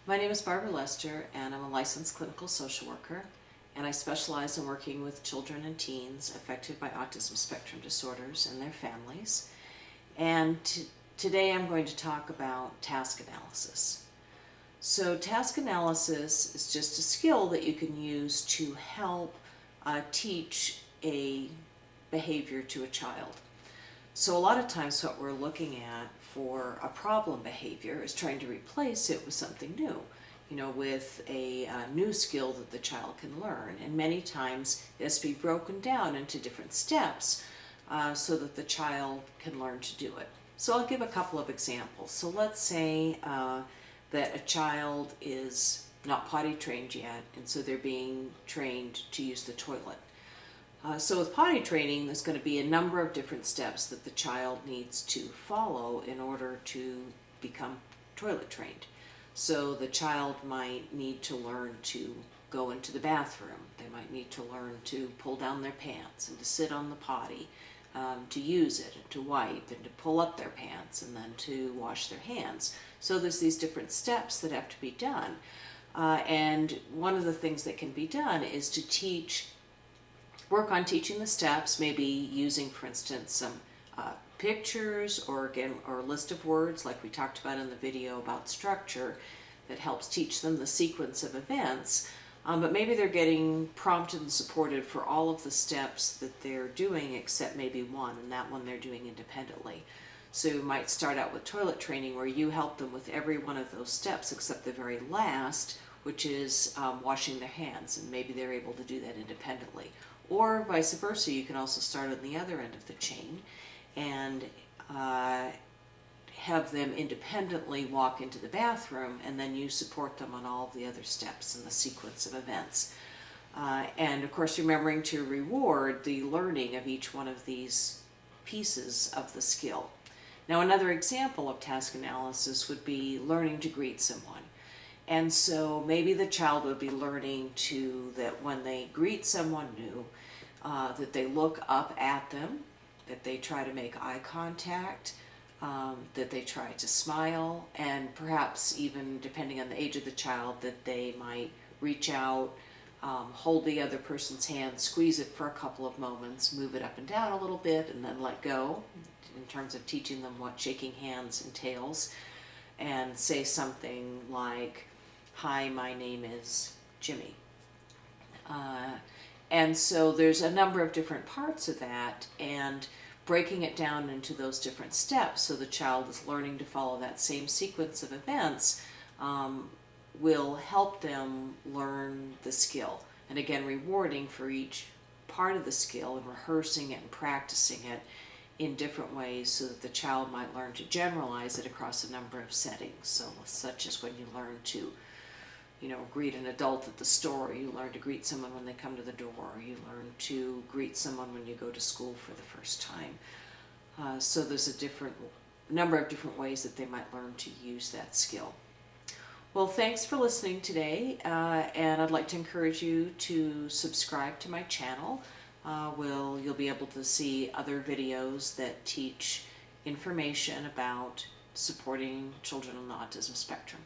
My name is Barbara Lester, and I'm a licensed clinical social worker, and I specialize in working with children and teens affected by autism spectrum disorders and their families. And today I'm going to talk about task analysis. So task analysis is just a skill that you can use to help teach a behavior to a child. So a lot of times what we're looking at for a problem behavior is trying to replace it with something new, with a new skill that the child can learn. And many times it has to be broken down into different steps so that the child can learn to do it. So I'll give a couple of examples. So let's say that a child is not potty trained yet, and so they're being trained to use the toilet. So with potty training, there's going to be a number of different steps that the child needs to follow in order to become toilet trained. So the child might need to learn to go into the bathroom. They might need to learn to pull down their pants and to sit on the potty, to use it and to wipe and to pull up their pants and then to wash their hands. So there's these different steps that have to be done. And one of the things that can be done is to work on teaching the steps, maybe using, for instance, some pictures or a list of words like we talked about in the video about structure that helps teach them the sequence of events. But maybe they're getting prompted and supported for all of the steps that they're doing except maybe one, and that one they're doing independently. So you might start out with toilet training where you help them with every one of those steps except the very last, which is washing their hands, and maybe they're able to do that independently. Or vice versa, you can also start on the other end of the chain and have them independently walk into the bathroom, and then you support them on all of the other steps in the sequence of events. And of course, remembering to reward the learning of each one of these pieces of the skill. Now, another example of task analysis would be learning to greet someone. And so maybe the child would be learning that when they greet someone new, that they look up at them, that they try to make eye contact, that they try to smile, and perhaps even, depending on the age of the child, that they might reach out, hold the other person's hand, squeeze it for a couple of moments, move it up and down a little bit, and then let go, in terms of teaching them what shaking hands entails, and say something like, "Hi, my name is Jimmy." And so there's a number of different parts of that, and breaking it down into those different steps so the child is learning to follow that same sequence of events will help them learn the skill. And again, rewarding for each part of the skill and rehearsing it and practicing it in different ways so that the child might learn to generalize it across a number of settings. So such as when you learn to greet an adult at the store, you learn to greet someone when they come to the door, you learn to greet someone when you go to school for the first time. So there's a number of different ways that they might learn to use that skill. Well, thanks for listening today, and I'd like to encourage you to subscribe to my channel. You'll be able to see other videos that teach information about supporting children on the autism spectrum.